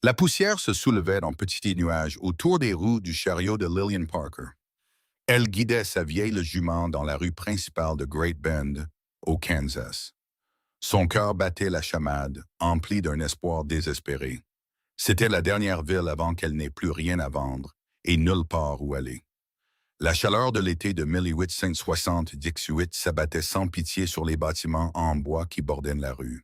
La poussière se soulevait en petits nuages autour des roues du chariot de Lillian Parker. Elle guidait sa vieille jument dans la rue principale de Great Bend, au Kansas. Son cœur battait la chamade, empli d'un espoir désespéré. C'était la dernière ville avant qu'elle n'ait plus rien à vendre et nulle part où aller. La chaleur de l'été de 1860-18 s'abattait sans pitié sur les bâtiments en bois qui bordaient la rue.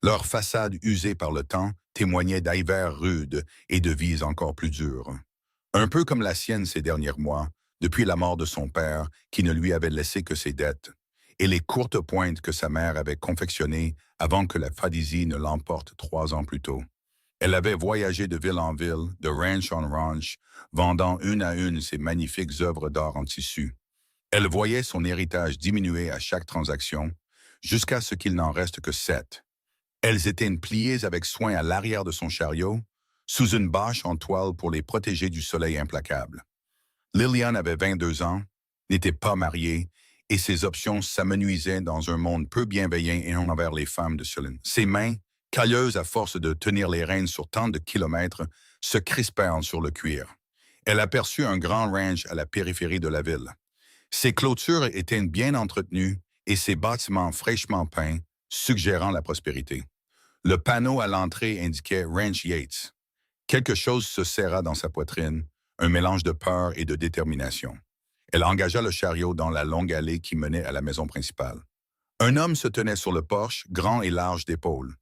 Leurs façades usées par le temps témoignaient d'hivers rudes et de vies encore plus dures. Un peu comme la sienne ces derniers mois, depuis la mort de son père, qui ne lui avait laissé que ses dettes, et les courtes pointes que sa mère avait confectionnées avant que la fadisie ne l'emporte 3 ans plus tôt. Elle avait voyagé de ville en ville, de ranch en ranch, vendant une à une ses magnifiques œuvres d'art en tissu. Elle voyait son héritage diminuer à chaque transaction, jusqu'à ce qu'il n'en reste que 7. Elles étaient pliées avec soin à l'arrière de son chariot, sous une bâche en toile pour les protéger du soleil implacable. Lillian avait 22 ans, n'était pas mariée, et ses options s'amenuisaient dans un monde peu bienveillant envers les femmes de Celine. Ses mains, calleuses à force de tenir les rênes sur tant de kilomètres, se crispèrent sur le cuir. Elle aperçut un grand ranch à la périphérie de la ville. Ses clôtures étaient bien entretenues et ses bâtiments fraîchement peints, suggérant la prospérité. Le panneau à l'entrée indiquait Ranch Yates. Quelque chose se serra dans sa poitrine, un mélange de peur et de détermination. Elle engagea le chariot dans la longue allée qui menait à la maison principale. Un homme se tenait sur le porche, grand et large d'épaules.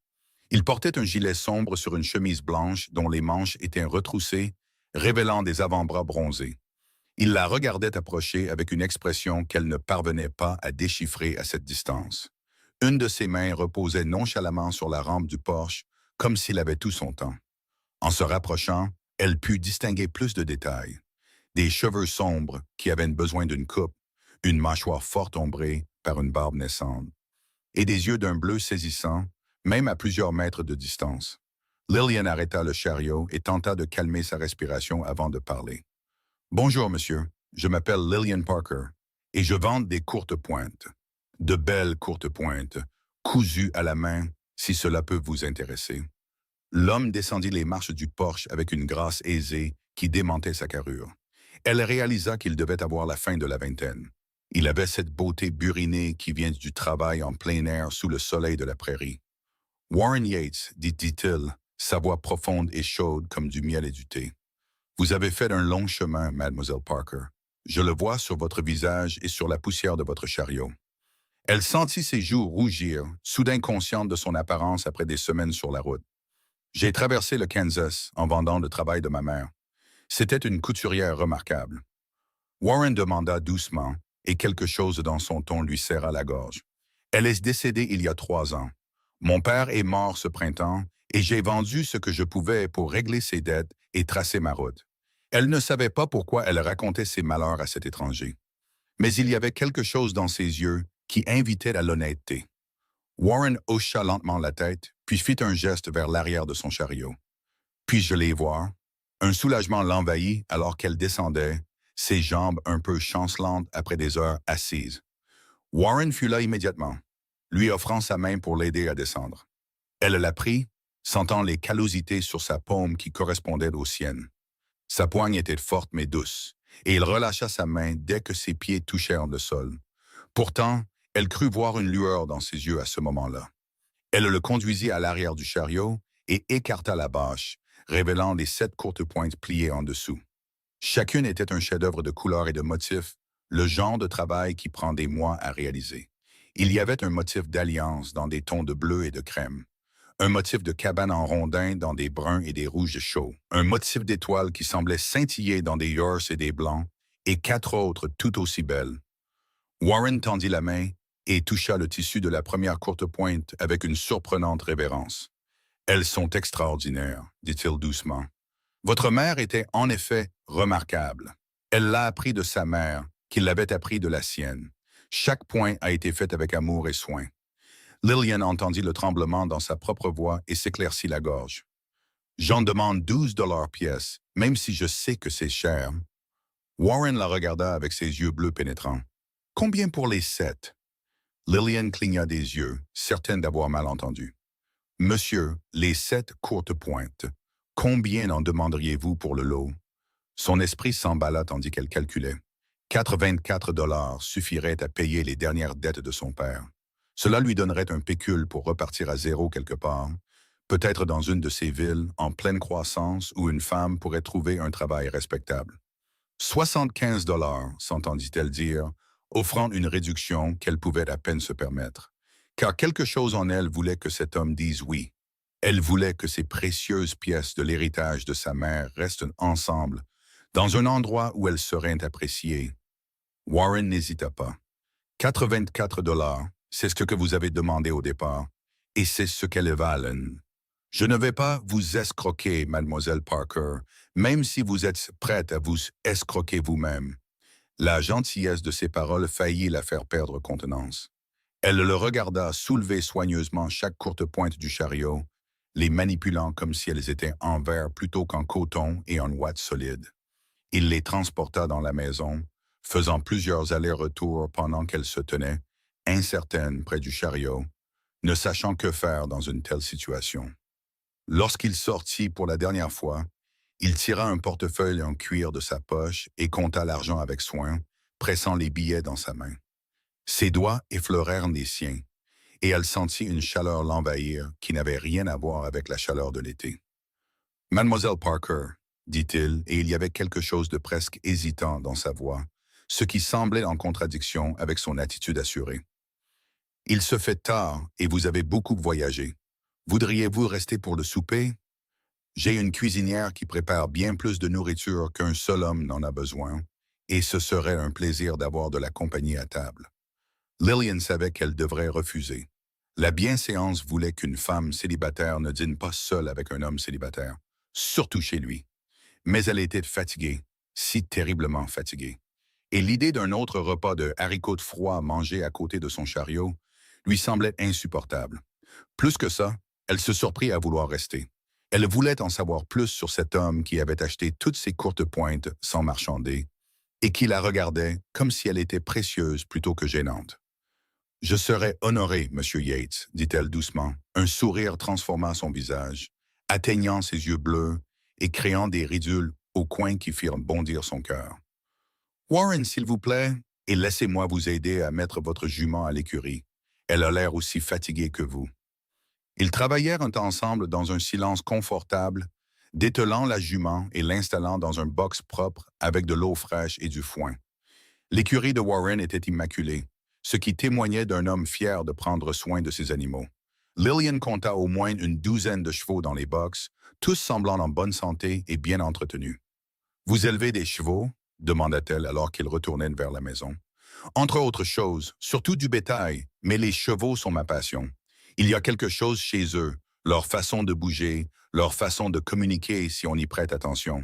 Il portait un gilet sombre sur une chemise blanche dont les manches étaient retroussées, révélant des avant-bras bronzés. Il la regardait approcher avec une expression qu'elle ne parvenait pas à déchiffrer à cette distance. Une de ses mains reposait nonchalamment sur la rampe du porche, comme s'il avait tout son temps. En se rapprochant, elle put distinguer plus de détails. Des cheveux sombres qui avaient besoin d'une coupe, une mâchoire forte ombrée par une barbe naissante, et des yeux d'un bleu saisissant, même à plusieurs mètres de distance. Lillian arrêta le chariot et tenta de calmer sa respiration avant de parler. « Bonjour, monsieur. Je m'appelle Lillian Parker, et je vends des courtes pointes. De belles courtes pointes, cousues à la main, si cela peut vous intéresser. » L'homme descendit les marches du porche avec une grâce aisée qui démentait sa carrure. Elle réalisa qu'il devait avoir la fin de la vingtaine. Il avait cette beauté burinée qui vient du travail en plein air sous le soleil de la prairie. « Warren Yates, dit-il, sa voix profonde et chaude comme du miel et du thé. Vous avez fait un long chemin, Mademoiselle Parker. Je le vois sur votre visage et sur la poussière de votre chariot. » Elle sentit ses joues rougir, soudain consciente de son apparence après des semaines sur la route. « J'ai traversé le Kansas en vendant le travail de ma mère. C'était une couturière remarquable. » Warren demanda doucement, et quelque chose dans son ton lui serra la gorge. « Elle est décédée il y a 3 ans. Mon père est mort ce printemps, et j'ai vendu ce que je pouvais pour régler ses dettes et tracer ma route. » Elle ne savait pas pourquoi elle racontait ses malheurs à cet étranger. Mais il y avait quelque chose dans ses yeux qui invitait à l'honnêteté. Warren hocha lentement la tête, puis fit un geste vers l'arrière de son chariot. « Puis-je les voir? » Un soulagement l'envahit alors qu'elle descendait, ses jambes un peu chancelantes après des heures assises. Warren fut là immédiatement, lui offrant sa main pour l'aider à descendre. Elle la prit, sentant les callosités sur sa paume qui correspondaient aux siennes. Sa poigne était forte mais douce, et il relâcha sa main dès que ses pieds touchèrent le sol. Pourtant, elle crut voir une lueur dans ses yeux à ce moment-là. Elle le conduisit à l'arrière du chariot et écarta la bâche, révélant les 7 courtes pointes pliées en dessous. Chacune était un chef-d'œuvre de couleurs et de motifs, le genre de travail qui prend des mois à réaliser. Il y avait un motif d'alliance dans des tons de bleu et de crème, un motif de cabane en rondins dans des bruns et des rouges chauds, un motif d'étoiles qui semblait scintiller dans des yorses et des blancs, et 4 autres tout aussi belles. Warren tendit la main et toucha le tissu de la première courte pointe avec une surprenante révérence. « Elles sont extraordinaires, dit-il doucement. Votre mère était en effet remarquable. Elle l'a appris de sa mère, qui l'avait appris de la sienne. Chaque point a été fait avec amour et soin. » Lillian entendit le tremblement dans sa propre voix et s'éclaircit la gorge. « J'en demande 12$ pièce, même si je sais que c'est cher. » Warren la regarda avec ses yeux bleus pénétrants. « Combien pour les 7? » Lillian cligna des yeux, certaine d'avoir mal entendu. « Monsieur, les 7 courtes pointes. Combien en demanderiez-vous pour le lot? Son esprit s'emballa tandis qu'elle calculait. 84 $ suffiraient à payer les dernières dettes de son père. Cela lui donnerait un pécule pour repartir à zéro quelque part, peut-être dans une de ces villes en pleine croissance où une femme pourrait trouver un travail respectable. 75 $ s'entendit-elle dire, offrant une réduction qu'elle pouvait à peine se permettre. Car quelque chose en elle voulait que cet homme dise oui. Elle voulait que ces précieuses pièces de l'héritage de sa mère restent ensemble, dans un endroit où elles seraient appréciées. Warren n'hésita pas. 84 $, c'est ce que vous avez demandé au départ, et c'est ce qu'elles valent. Je ne vais pas vous escroquer, mademoiselle Parker, même si vous êtes prête à vous escroquer vous-même. La gentillesse de ces paroles faillit la faire perdre contenance. Elle le regarda soulever soigneusement chaque courte pointe du chariot, les manipulant comme si elles étaient en verre plutôt qu'en coton et en ouate solide. Il les transporta dans la maison, faisant plusieurs allers-retours pendant qu'elle se tenait, incertaine près du chariot, ne sachant que faire dans une telle situation. Lorsqu'il sortit pour la dernière fois, il tira un portefeuille en cuir de sa poche et compta l'argent avec soin, pressant les billets dans sa main. Ses doigts effleurèrent les siens, et elle sentit une chaleur l'envahir qui n'avait rien à voir avec la chaleur de l'été. « Mademoiselle Parker », dit-il, et il y avait quelque chose de presque hésitant dans sa voix, ce qui semblait en contradiction avec son attitude assurée. « Il se fait tard et vous avez beaucoup voyagé. Voudriez-vous rester pour le souper? J'ai une cuisinière qui prépare bien plus de nourriture qu'un seul homme n'en a besoin, et ce serait un plaisir d'avoir de la compagnie à table. » Lillian savait qu'elle devrait refuser. La bienséance voulait qu'une femme célibataire ne dîne pas seule avec un homme célibataire, surtout chez lui. Mais elle était fatiguée, si terriblement fatiguée. Et l'idée d'un autre repas de haricots froids mangés à côté de son chariot lui semblait insupportable. Plus que ça, elle se surprit à vouloir rester. Elle voulait en savoir plus sur cet homme qui avait acheté toutes ces courtes pointes sans marchander et qui la regardait comme si elle était précieuse plutôt que gênante. « Je serais honorée, Monsieur Yates, dit-elle doucement, un sourire transforma son visage, atteignant ses yeux bleus et créant des ridules au coin qui firent bondir son cœur. « Warren, s'il vous plaît, et laissez-moi vous aider à mettre votre jument à l'écurie. Elle a l'air aussi fatiguée que vous. » Ils travaillèrent un temps ensemble dans un silence confortable, dételant la jument et l'installant dans un box propre avec de l'eau fraîche et du foin. L'écurie de Warren était immaculée, ce qui témoignait d'un homme fier de prendre soin de ses animaux. Lillian compta au moins une douzaine de chevaux dans les box, tous semblant en bonne santé et bien entretenus. « Vous élevez des chevaux? » demanda-t-elle alors qu'ils retournaient vers la maison. « Entre autres choses, surtout du bétail, mais les chevaux sont ma passion. Il y a quelque chose chez eux, leur façon de bouger, leur façon de communiquer si on y prête attention.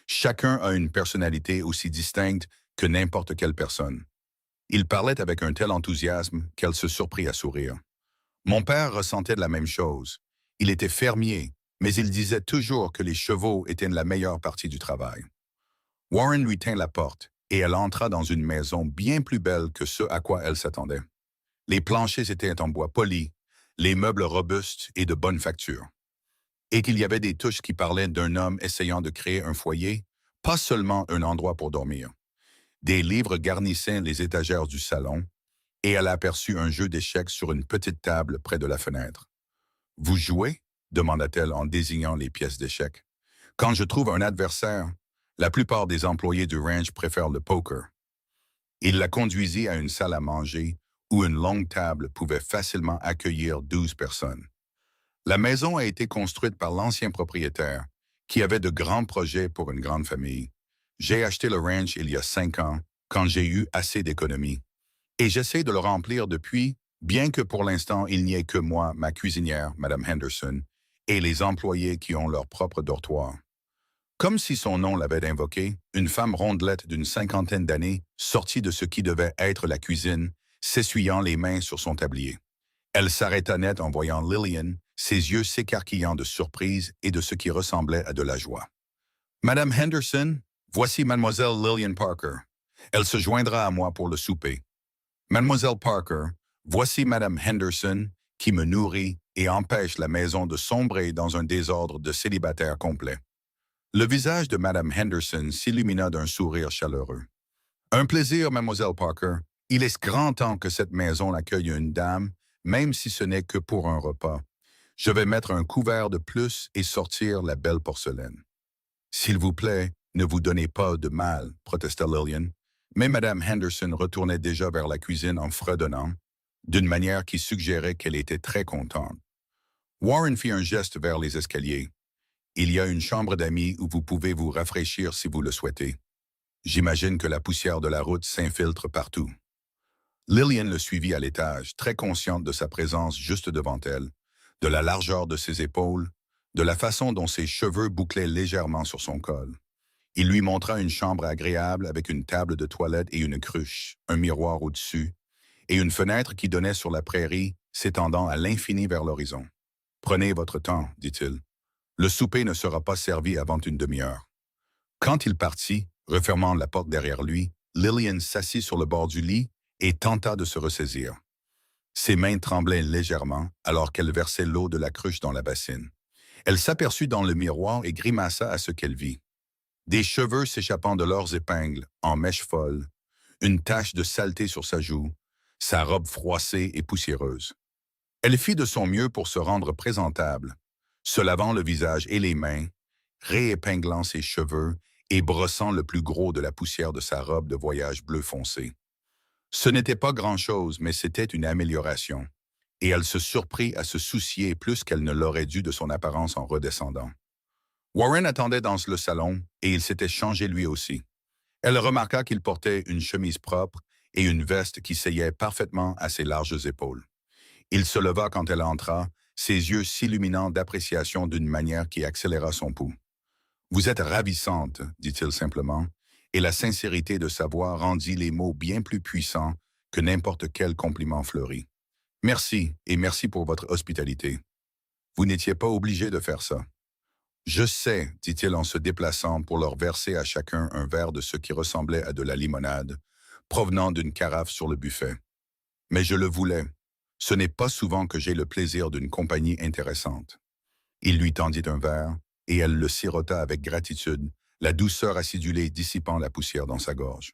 Chacun a une personnalité aussi distincte que n'importe quelle personne. » Il parlait avec un tel enthousiasme qu'elle se surprit à sourire. Mon père ressentait de la même chose. Il était fermier, mais il disait toujours que les chevaux étaient la meilleure partie du travail. Warren lui tint la porte, et elle entra dans une maison bien plus belle que ce à quoi elle s'attendait. Les planchers étaient en bois poli, les meubles robustes et de bonne facture. Et qu'il y avait des touches qui parlaient d'un homme essayant de créer un foyer, pas seulement un endroit pour dormir. Des livres garnissaient les étagères du salon, et elle aperçut un jeu d'échecs sur une petite table près de la fenêtre. « Vous jouez ?» demanda-t-elle en désignant les pièces d'échecs. « Quand je trouve un adversaire, la plupart des employés du ranch préfèrent le poker. » Il la conduisit à une salle à manger où une longue table pouvait facilement accueillir 12 personnes. La maison a été construite par l'ancien propriétaire, qui avait de grands projets pour une grande famille. J'ai acheté le ranch il y a 5 ans, quand j'ai eu assez d'économies. Et j'essaie de le remplir depuis, bien que pour l'instant il n'y ait que moi, ma cuisinière, Madame Henderson, et les employés qui ont leur propre dortoir. Comme si son nom l'avait invoqué, une femme rondelette d'une 50aine d'années sortit de ce qui devait être la cuisine, s'essuyant les mains sur son tablier. Elle s'arrêta net en voyant Lillian, ses yeux s'écarquillant de surprise et de ce qui ressemblait à de la joie. « Madame Henderson, voici Mademoiselle Lillian Parker. Elle se joindra à moi pour le souper. Mademoiselle Parker, voici Madame Henderson, qui me nourrit et empêche la maison de sombrer dans un désordre de célibataires complet. Le visage de Madame Henderson s'illumina d'un sourire chaleureux. Un plaisir, Mademoiselle Parker. Il est grand temps que cette maison accueille une dame, même si ce n'est que pour un repas. Je vais mettre un couvert de plus et sortir la belle porcelaine. S'il vous plaît, ne vous donnez pas de mal, protesta Lillian. Mais Madame Henderson retournait déjà vers la cuisine en fredonnant, d'une manière qui suggérait qu'elle était très contente. Warren fit un geste vers les escaliers. Il y a une chambre d'amis où vous pouvez vous rafraîchir si vous le souhaitez. J'imagine que la poussière de la route s'infiltre partout. Lillian le suivit à l'étage, très consciente de sa présence juste devant elle, de la largeur de ses épaules, de la façon dont ses cheveux bouclaient légèrement sur son col. Il lui montra une chambre agréable avec une table de toilette et une cruche, un miroir au-dessus, et une fenêtre qui donnait sur la prairie, s'étendant à l'infini vers l'horizon. « Prenez votre temps, dit-il. Le souper ne sera pas servi avant une demi-heure. » Quand il partit, refermant la porte derrière lui, Lillian s'assit sur le bord du lit et tenta de se ressaisir. Ses mains tremblaient légèrement alors qu'elle versait l'eau de la cruche dans la bassine. Elle s'aperçut dans le miroir et grimaça à ce qu'elle vit. Des cheveux s'échappant de leurs épingles, en mèches folles, une tache de saleté sur sa joue, sa robe froissée et poussiéreuse. Elle fit de son mieux pour se rendre présentable, se lavant le visage et les mains, réépinglant ses cheveux et brossant le plus gros de la poussière de sa robe de voyage bleu foncé. Ce n'était pas grand-chose, mais c'était une amélioration, et elle se surprit à se soucier plus qu'elle ne l'aurait dû de son apparence en redescendant. Warren attendait dans le salon, et il s'était changé lui aussi. Elle remarqua qu'il portait une chemise propre et une veste qui seyait parfaitement à ses larges épaules. Il se leva quand elle entra, ses yeux s'illuminant d'appréciation d'une manière qui accéléra son pouls. « Vous êtes ravissante, » dit-il simplement, et la sincérité de sa voix rendit les mots bien plus puissants que n'importe quel compliment fleuri. « Merci, et merci pour votre hospitalité. Vous n'étiez pas obligé de faire ça. »« Je sais, » dit-il en se déplaçant pour leur verser à chacun un verre de ce qui ressemblait à de la limonade, provenant d'une carafe sur le buffet. « Mais je le voulais. Ce n'est pas souvent que j'ai le plaisir d'une compagnie intéressante. » Il lui tendit un verre, et elle le sirota avec gratitude, la douceur acidulée dissipant la poussière dans sa gorge.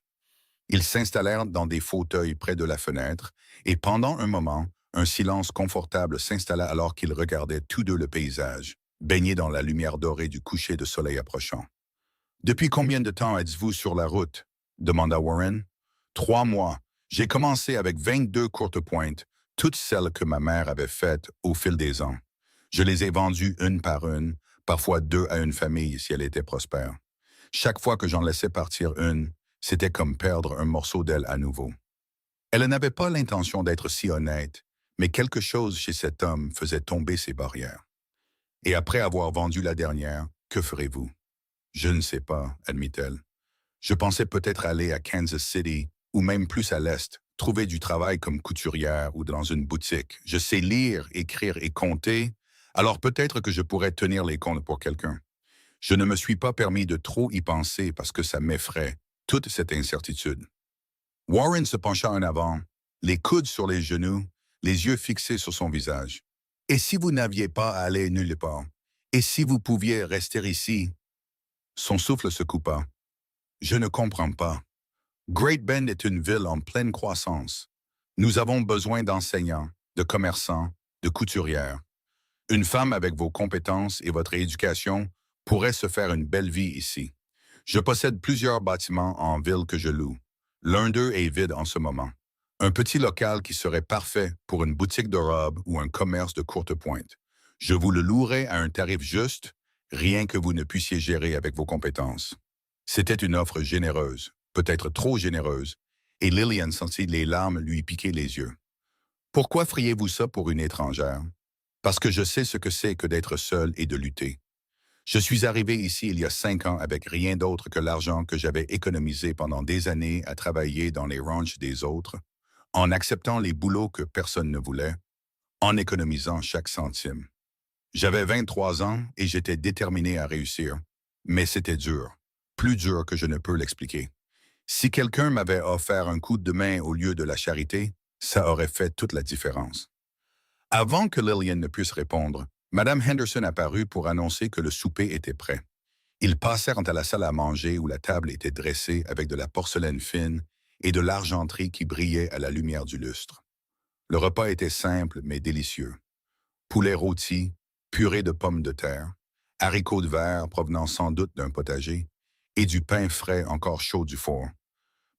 Ils s'installèrent dans des fauteuils près de la fenêtre, et pendant un moment, un silence confortable s'installa alors qu'ils regardaient tous deux le paysage, baigné dans la lumière dorée du coucher de soleil approchant. « Depuis combien de temps êtes-vous sur la route ?» demanda Warren. « 3 mois. J'ai commencé avec 22 courtes pointes, toutes celles que ma mère avait faites au fil des ans. Je les ai vendues une par une, parfois 2 à une famille si elle était prospère. Chaque fois que j'en laissais partir une, c'était comme perdre un morceau d'elle à nouveau. » Elle n'avait pas l'intention d'être si honnête, mais quelque chose chez cet homme faisait tomber ses barrières. « Et après avoir vendu la dernière, que ferez-vous? »« Je ne sais pas, » admit-elle. « Je pensais peut-être aller à Kansas City, ou même plus à l'Est, trouver du travail comme couturière ou dans une boutique. Je sais lire, écrire et compter, alors peut-être que je pourrais tenir les comptes pour quelqu'un. Je ne me suis pas permis de trop y penser parce que ça m'effraie, toute cette incertitude. » Warren se pencha en avant, les coudes sur les genoux, les yeux fixés sur son visage. « Et si vous n'aviez pas à aller nulle part? Et si vous pouviez rester ici? » Son souffle se coupa. « Je ne comprends pas. Great Bend est une ville en pleine croissance. Nous avons besoin d'enseignants, de commerçants, de couturières. Une femme avec vos compétences et votre éducation pourrait se faire une belle vie ici. Je possède plusieurs bâtiments en ville que je loue. L'un d'eux est vide en ce moment. Un petit local qui serait parfait pour une boutique de robes ou un commerce de courte pointe. Je vous le louerai à un tarif juste, rien que vous ne puissiez gérer avec vos compétences. » C'était une offre généreuse, peut-être trop généreuse, et Lillian sentit les larmes lui piquer les yeux. « Pourquoi feriez-vous ça pour une étrangère? » « Parce que je sais ce que c'est que d'être seul et de lutter. Je suis arrivé ici il y a 5 ans avec rien d'autre que l'argent que j'avais économisé pendant des années à travailler dans les ranchs des autres, en acceptant les boulots que personne ne voulait, en économisant chaque centime. J'avais 23 ans et j'étais déterminé à réussir, mais c'était dur, plus dur que je ne peux l'expliquer. Si quelqu'un m'avait offert un coup de main au lieu de la charité, ça aurait fait toute la différence. » Avant que Lillian ne puisse répondre, Madame Henderson apparut pour annoncer que le souper était prêt. Ils passèrent à la salle à manger où la table était dressée avec de la porcelaine fine et de l'argenterie qui brillait à la lumière du lustre. Le repas était simple mais délicieux. Poulet rôti, purée de pommes de terre, haricots de verre provenant sans doute d'un potager, et du pain frais encore chaud du four.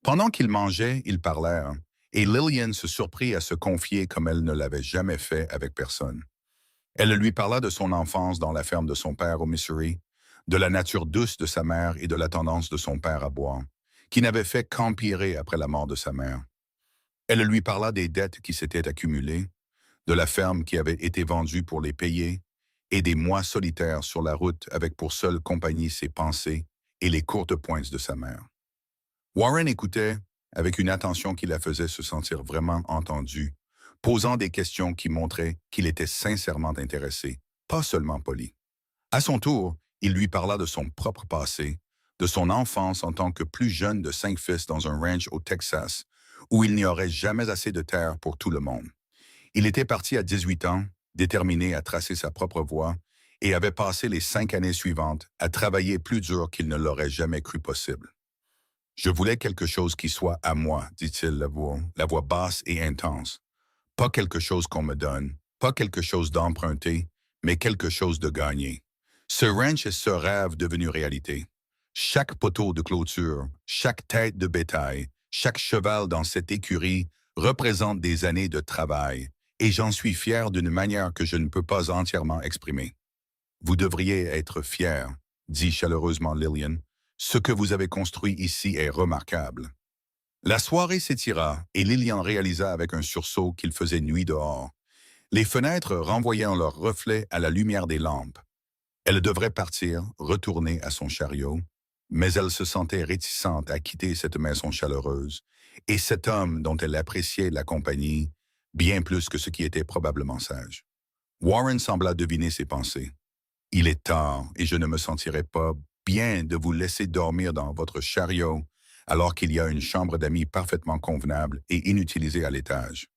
Pendant qu'ils mangeaient, ils parlèrent, et Lillian se surprit à se confier comme elle ne l'avait jamais fait avec personne. Elle lui parla de son enfance dans la ferme de son père au Missouri, de la nature douce de sa mère et de la tendance de son père à boire, qui n'avait fait qu'empirer après la mort de sa mère. Elle lui parla des dettes qui s'étaient accumulées, de la ferme qui avait été vendue pour les payer, et des mois solitaires sur la route avec pour seule compagnie ses pensées et les courtes pointes de sa mère. Warren écoutait avec une attention qui la faisait se sentir vraiment entendue, posant des questions qui montraient qu'il était sincèrement intéressé, pas seulement poli. À son tour, il lui parla de son propre passé, de son enfance en tant que plus jeune de 5 fils dans un ranch au Texas, où il n'y aurait jamais assez de terre pour tout le monde. Il était parti à 18 ans, déterminé à tracer sa propre voie, et avait passé les 5 années suivantes à travailler plus dur qu'il ne l'aurait jamais cru possible. Je voulais quelque chose qui soit à moi, dit-il, la voix basse et intense. Pas quelque chose qu'on me donne, pas quelque chose d'emprunté, mais quelque chose de gagné. Ce ranch est ce rêve devenu réalité. Chaque poteau de clôture, chaque tête de bétail, chaque cheval dans cette écurie représente des années de travail, et j'en suis fier d'une manière que je ne peux pas entièrement exprimer. Vous devriez être fier, dit chaleureusement Lillian. Ce que vous avez construit ici est remarquable. La soirée s'étira et Lillian réalisa avec un sursaut qu'il faisait nuit dehors. Les fenêtres renvoyant leurs reflets à la lumière des lampes. Elle devrait partir, retourner à son chariot, mais elle se sentait réticente à quitter cette maison chaleureuse et cet homme dont elle appréciait la compagnie bien plus que ce qui était probablement sage. Warren sembla deviner ses pensées. « Il est tard et je ne me sentirai pas bien de vous laisser dormir dans votre chariot alors qu'il y a une chambre d'amis parfaitement convenable et inutilisée à l'étage.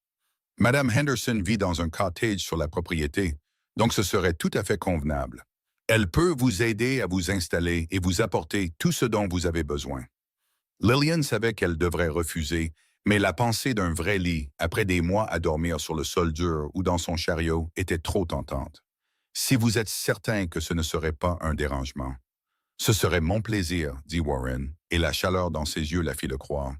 Madame Henderson vit dans un cottage sur la propriété, donc ce serait tout à fait convenable. Elle peut vous aider à vous installer et vous apporter tout ce dont vous avez besoin. » Lillian savait qu'elle devrait refuser, mais la pensée d'un vrai lit, après des mois à dormir sur le sol dur ou dans son chariot, était trop tentante. « Si vous êtes certain que ce ne serait pas un dérangement. »« Ce serait mon plaisir, » dit Warren, et la chaleur dans ses yeux la fit le croire.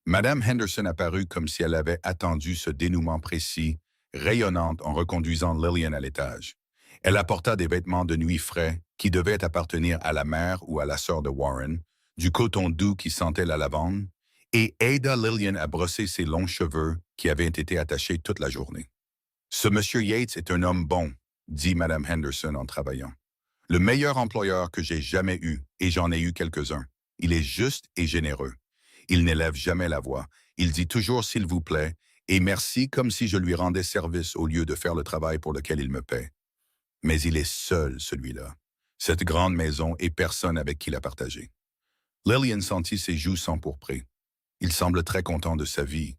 Madame Henderson apparut comme si elle avait attendu ce dénouement précis, rayonnante en reconduisant Lillian à l'étage. Elle apporta des vêtements de nuit frais qui devaient appartenir à la mère ou à la sœur de Warren, du coton doux qui sentait la lavande, et aida Lillian à brosser ses longs cheveux qui avaient été attachés toute la journée. « Ce monsieur Yates est un homme bon, » dit Madame Henderson en travaillant. « Le meilleur employeur que j'ai jamais eu, et j'en ai eu quelques-uns. Il est juste et généreux. Il n'élève jamais la voix. Il dit toujours s'il vous plaît et merci comme si je lui rendais service au lieu de faire le travail pour lequel il me paie. Mais il est seul, celui-là. Cette grande maison et personne avec qui la partager. » Lillian sentit ses joues s'empourprer. Il semble très content de sa vie.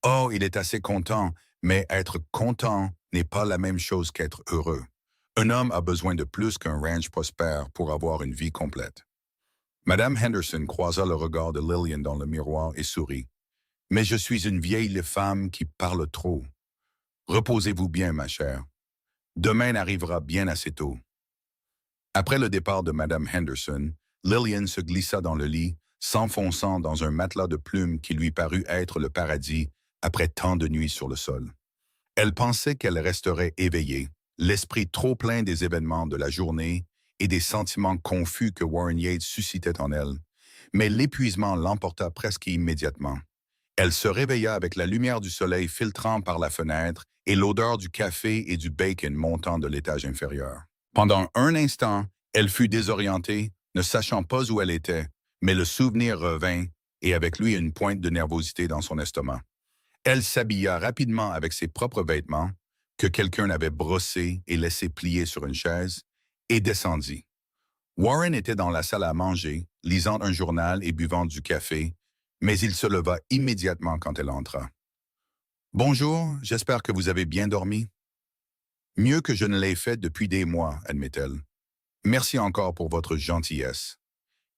Oh, il est assez content, mais être content n'est pas la même chose qu'être heureux. Un homme a besoin de plus qu'un ranch prospère pour avoir une vie complète. Madame Henderson croisa le regard de Lillian dans le miroir et sourit. « Mais je suis une vieille femme qui parle trop. Reposez-vous bien, ma chère. Demain arrivera bien assez tôt. » Après le départ de Madame Henderson, Lillian se glissa dans le lit, s'enfonçant dans un matelas de plumes qui lui parut être le paradis après tant de nuits sur le sol. Elle pensait qu'elle resterait éveillée, l'esprit trop plein des événements de la journée et des sentiments confus que Warren Yates suscitait en elle, mais l'épuisement l'emporta presque immédiatement. Elle se réveilla avec la lumière du soleil filtrant par la fenêtre et l'odeur du café et du bacon montant de l'étage inférieur. Pendant un instant, elle fut désorientée, ne sachant pas où elle était, mais le souvenir revint et avec lui une pointe de nervosité dans son estomac. Elle s'habilla rapidement avec ses propres vêtements, que quelqu'un avait brossés et laissés plier sur une chaise, et descendit. Warren était dans la salle à manger, lisant un journal et buvant du café, mais il se leva immédiatement quand elle entra. « Bonjour, j'espère que vous avez bien dormi. » Mieux que je ne l'ai fait depuis des mois, admet-elle. Merci encore pour votre gentillesse.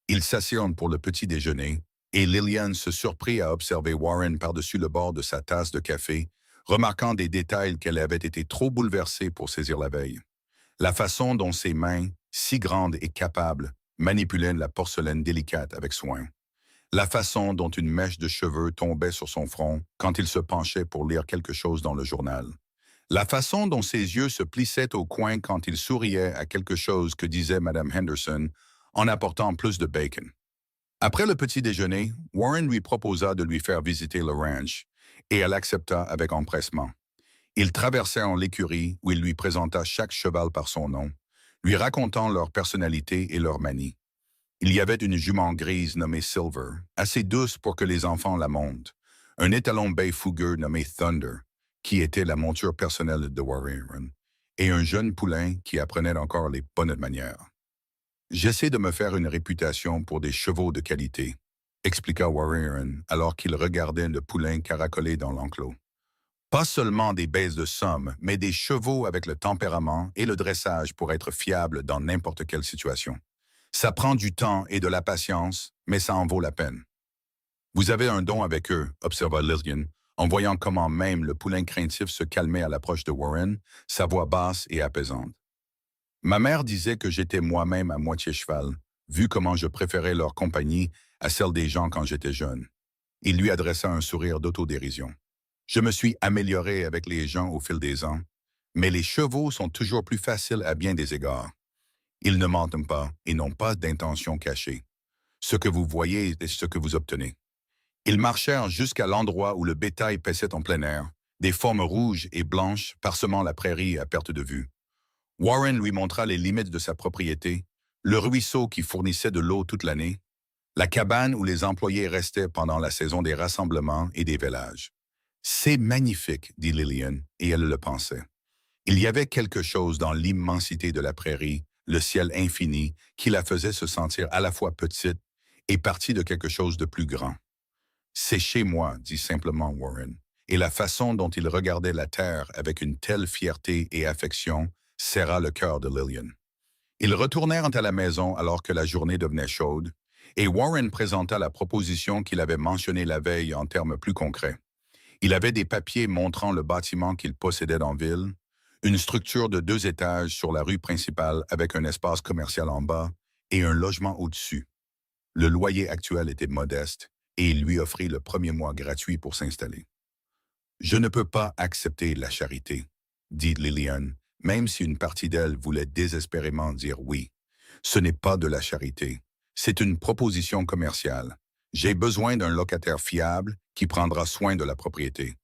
Ils s'assirent pour le petit déjeuner, et Lillian se surprit à observer Warren par-dessus le bord de sa tasse de café, remarquant des détails qu'elle avait été trop bouleversée pour saisir la veille. La façon dont ses mains, si grandes et capables, manipulaient la porcelaine délicate avec soin. La façon dont une mèche de cheveux tombait sur son front quand il se penchait pour lire quelque chose dans le journal. La façon dont ses yeux se plissaient au coin quand il souriait à quelque chose que disait Madame Henderson en apportant plus de bacon. Après le petit déjeuner, Warren lui proposa de lui faire visiter le ranch, et elle accepta avec empressement. Ils traversèrent l'écurie où il lui présenta chaque cheval par son nom, lui racontant leur personnalité et leur manie. Il y avait une jument grise nommée Silver, assez douce pour que les enfants la montent, un étalon bay fougueux nommé Thunder, qui était la monture personnelle de Warren, et un jeune poulain qui apprenait encore les bonnes manières. J'essaie de me faire une réputation pour des chevaux de qualité, expliqua Warren alors qu'il regardait le poulain caracoler dans l'enclos. Pas seulement des bêtes de somme, mais des chevaux avec le tempérament et le dressage pour être fiables dans n'importe quelle situation. Ça prend du temps et de la patience, mais ça en vaut la peine. Vous avez un don avec eux, observa Lillian, en voyant comment même le poulain craintif se calmait à l'approche de Warren, sa voix basse et apaisante. Ma mère disait que j'étais moi-même à moitié cheval, vu comment je préférais leur compagnie à celle des gens quand j'étais jeune. Il lui adressa un sourire d'autodérision. Je me suis amélioré avec les gens au fil des ans, mais les chevaux sont toujours plus faciles à bien des égards. Ils ne mentent pas et n'ont pas d'intention cachée. Ce que vous voyez est ce que vous obtenez. Ils marchèrent jusqu'à l'endroit où le bétail paissait en plein air, des formes rouges et blanches parsemant la prairie à perte de vue. Warren lui montra les limites de sa propriété, le ruisseau qui fournissait de l'eau toute l'année, la cabane où les employés restaient pendant la saison des rassemblements et des vélages. C'est magnifique, dit Lillian, et elle le pensait. Il y avait quelque chose dans l'immensité de la prairie, le ciel infini, qui la faisait se sentir à la fois petite et partie de quelque chose de plus grand. C'est chez moi, dit simplement Warren, et la façon dont il regardait la terre avec une telle fierté et affection serra le cœur de Lillian. Ils retournèrent à la maison alors que la journée devenait chaude, et Warren présenta la proposition qu'il avait mentionnée la veille en termes plus concrets. Il avait des papiers montrant le bâtiment qu'il possédait en ville, une structure de 2 étages sur la rue principale avec un espace commercial en bas et un logement au-dessus. Le loyer actuel était modeste et il lui offrit le premier mois gratuit pour s'installer. Je ne peux pas accepter la charité, dit Lillian, même si une partie d'elle voulait désespérément dire oui. Ce n'est pas de la charité, c'est une proposition commerciale. J'ai besoin d'un locataire fiable qui prendra soin de la propriété.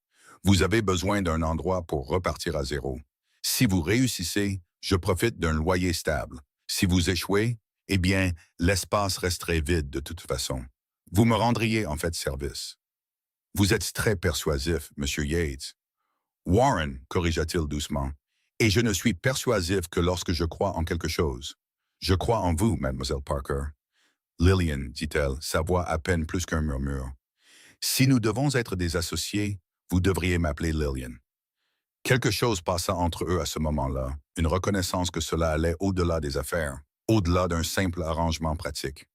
Vous avez besoin d'un endroit pour repartir à zéro. Si vous réussissez, je profite d'un loyer stable. Si vous échouez, eh bien, l'espace resterait vide de toute façon. Vous me rendriez en fait service. Vous êtes très persuasif, Monsieur Yates. Warren, corrigea-t-il doucement, et je ne suis persuasif que lorsque je crois en quelque chose. Je crois en vous, Mademoiselle Parker. Lillian, dit-elle, sa voix à peine plus qu'un murmure. Si nous devons être des associés, vous devriez m'appeler Lillian. Quelque chose passa entre eux à ce moment-là, une reconnaissance que cela allait au-delà des affaires, au-delà d'un simple arrangement pratique.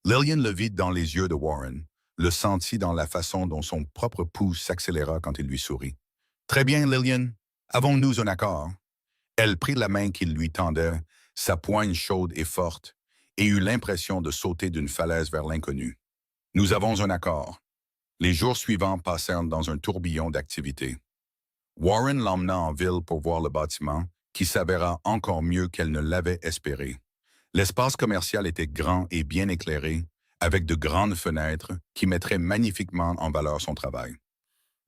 Lillian le vit dans les yeux de Warren, le sentit dans la façon dont son propre pouls s'accéléra quand il lui sourit. « Très bien, Lillian. Avons-nous un accord? » Elle prit la main qu'il lui tendait, sa poigne chaude et forte, et eut l'impression de sauter d'une falaise vers l'inconnu. « Nous avons un accord. » Les jours suivants passèrent dans un tourbillon d'activités. Warren l'emmena en ville pour voir le bâtiment, qui s'avéra encore mieux qu'elle ne l'avait espéré. L'espace commercial était grand et bien éclairé, avec de grandes fenêtres qui mettraient magnifiquement en valeur son travail.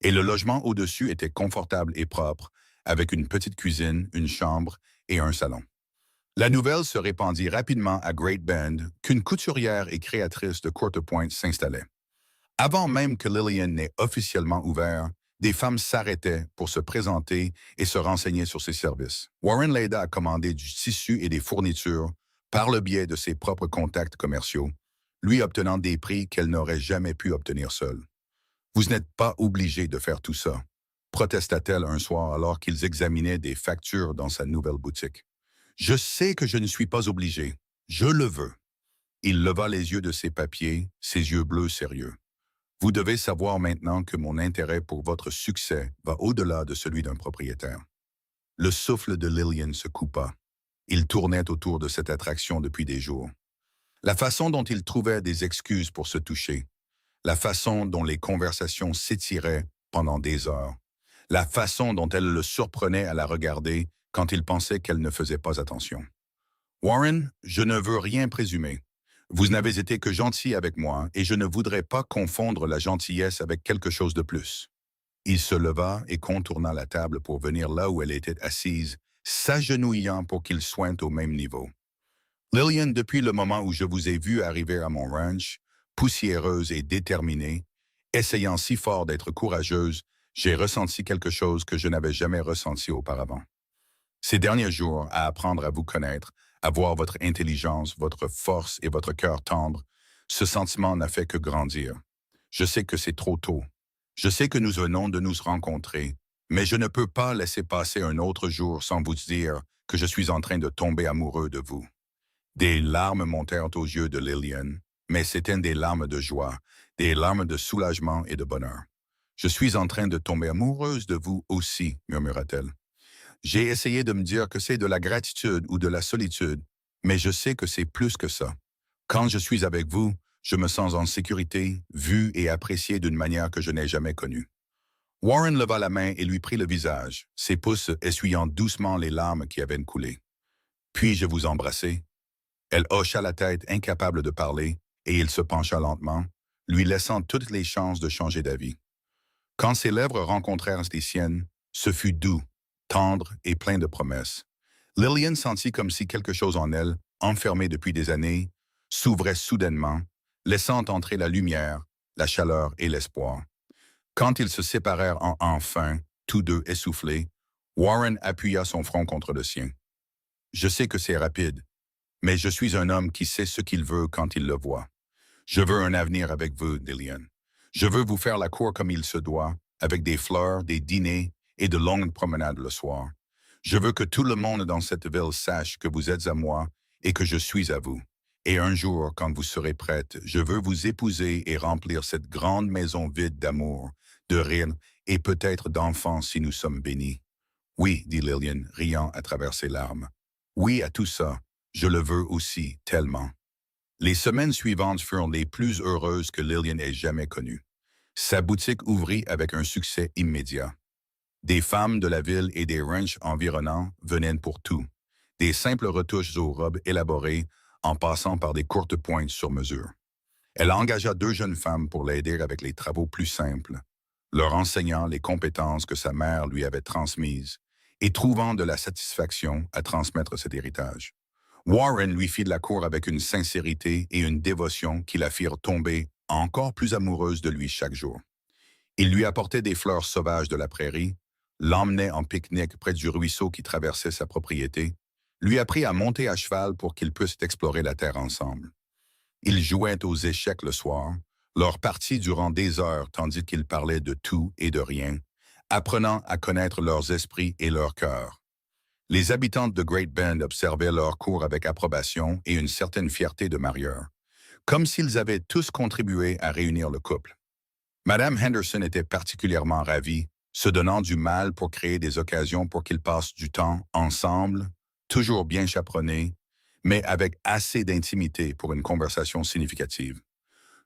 Et le logement au-dessus était confortable et propre, avec une petite cuisine, une chambre et un salon. La nouvelle se répandit rapidement à Great Bend qu'une couturière et créatrice de courte pointe s'installait. Avant même que Lillian n'ait officiellement ouvert, des femmes s'arrêtaient pour se présenter et se renseigner sur ses services. Warren l'aida à commander du tissu et des fournitures par le biais de ses propres contacts commerciaux, lui obtenant des prix qu'elle n'aurait jamais pu obtenir seule. Vous n'êtes pas obligé de faire tout ça. protesta-t-elle un soir alors qu'ils examinaient des factures dans sa nouvelle boutique. Je sais que je ne suis pas obligé. Je le veux. Il leva les yeux de ses papiers, ses yeux bleus sérieux. Vous devez savoir maintenant que mon intérêt pour votre succès va au-delà de celui d'un propriétaire. Le souffle de Lillian se coupa. Il tournait autour de cette attraction depuis des jours. La façon dont il trouvait des excuses pour se toucher, la façon dont les conversations s'étiraient pendant des heures, la façon dont elle le surprenait à la regarder quand il pensait qu'elle ne faisait pas attention. Warren, je ne veux rien présumer. Vous n'avez été que gentil avec moi et je ne voudrais pas confondre la gentillesse avec quelque chose de plus. Il se leva et contourna la table pour venir là où elle était assise, s'agenouillant pour qu'ils soient au même niveau. Lillian, depuis le moment où je vous ai vu arriver à mon ranch, poussiéreuse et déterminée, essayant si fort d'être courageuse, j'ai ressenti quelque chose que je n'avais jamais ressenti auparavant. Ces derniers jours, à apprendre à vous connaître, à voir votre intelligence, votre force et votre cœur tendre, ce sentiment n'a fait que grandir. Je sais que c'est trop tôt. Je sais que nous venons de nous rencontrer, mais je ne peux pas laisser passer un autre jour sans vous dire que je suis en train de tomber amoureux de vous. Des larmes montèrent aux yeux de Lillian, mais c'étaient des larmes de joie, des larmes de soulagement et de bonheur. « Je suis en train de tomber amoureuse de vous aussi, murmura-t-elle. J'ai essayé de me dire que c'est de la gratitude ou de la solitude, mais je sais que c'est plus que ça. Quand je suis avec vous, je me sens en sécurité, vu et apprécié d'une manière que je n'ai jamais connue. » Warren leva la main et lui prit le visage, ses pouces essuyant doucement les larmes qui avaient coulé. « Puis-je vous embrasser? » Elle hocha la tête, incapable de parler, et il se pencha lentement, lui laissant toutes les chances de changer d'avis. Quand ses lèvres rencontrèrent les siennes, ce fut doux, tendre et plein de promesses. Lillian sentit comme si quelque chose en elle, enfermé depuis des années, s'ouvrait soudainement, laissant entrer la lumière, la chaleur et l'espoir. Quand ils se séparèrent enfin, tous deux essoufflés, Warren appuya son front contre le sien. « Je sais que c'est rapide, mais je suis un homme qui sait ce qu'il veut quand il le voit. Je veux un avenir avec vous, Lillian. Je veux vous faire la cour comme il se doit, avec des fleurs, des dîners et de longues promenades le soir. Je veux que tout le monde dans cette ville sache que vous êtes à moi et que je suis à vous. Et un jour, quand vous serez prête, je veux vous épouser et remplir cette grande maison vide d'amour, de rire et peut-être d'enfants si nous sommes bénis. » « Oui, dit Lillian, riant à travers ses larmes. « Oui à tout ça. Je le veux aussi, tellement. » Les semaines suivantes furent les plus heureuses que Lillian ait jamais connues. Sa boutique ouvrit avec un succès immédiat. Des femmes de la ville et des ranchs environnants venaient pour tout. Des simples retouches aux robes élaborées en passant par des courtes pointes sur mesure. Elle engagea 2 jeunes femmes pour l'aider avec les travaux plus simples, leur enseignant les compétences que sa mère lui avait transmises et trouvant de la satisfaction à transmettre cet héritage. Warren lui fit de la cour avec une sincérité et une dévotion qui la firent tomber encore plus amoureuse de lui chaque jour. Il lui apportait des fleurs sauvages de la prairie, l'emmenait en pique-nique près du ruisseau qui traversait sa propriété, lui apprit à monter à cheval pour qu'ils puissent explorer la terre ensemble. Ils jouaient aux échecs le soir, leur partie durant des heures tandis qu'ils parlaient de tout et de rien, apprenant à connaître leurs esprits et leurs cœurs. Les habitantes de Great Bend observaient leur cours avec approbation et une certaine fierté de marieur, comme s'ils avaient tous contribué à réunir le couple. Madame Henderson était particulièrement ravie, se donnant du mal pour créer des occasions pour qu'ils passent du temps ensemble, toujours bien chaperonnés, mais avec assez d'intimité pour une conversation significative.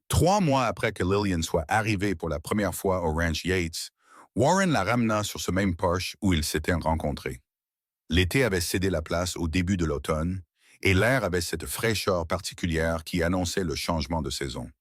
3 mois après que Lillian soit arrivée pour la première fois au ranch Yates, Warren la ramena sur ce même porche où ils s'étaient rencontrés. L'été avait cédé la place au début de l'automne, et l'air avait cette fraîcheur particulière qui annonçait le changement de saison.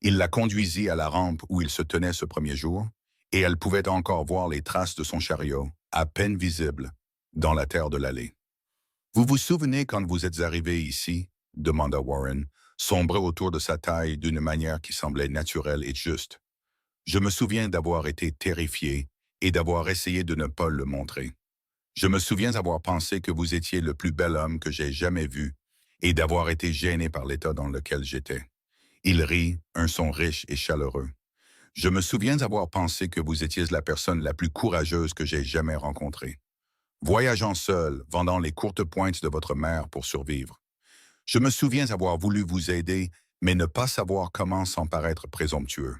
Il la conduisit à la rampe où il se tenait ce premier jour, et elle pouvait encore voir les traces de son chariot, à peine visibles, dans la terre de l'allée. « Vous vous souvenez quand vous êtes arrivé ici ?» demanda Warren, sombré autour de sa taille d'une manière qui semblait naturelle et juste. « Je me souviens d'avoir été terrifié et d'avoir essayé de ne pas le montrer. Je me souviens avoir pensé que vous étiez le plus bel homme que j'ai jamais vu et d'avoir été gêné par l'état dans lequel j'étais. » Il rit, un son riche et chaleureux. Je me souviens avoir pensé que vous étiez la personne la plus courageuse que j'ai jamais rencontrée. Voyageant seul, vendant les courtes pointes de votre mère pour survivre. Je me souviens avoir voulu vous aider, mais ne pas savoir comment sans paraître présomptueux.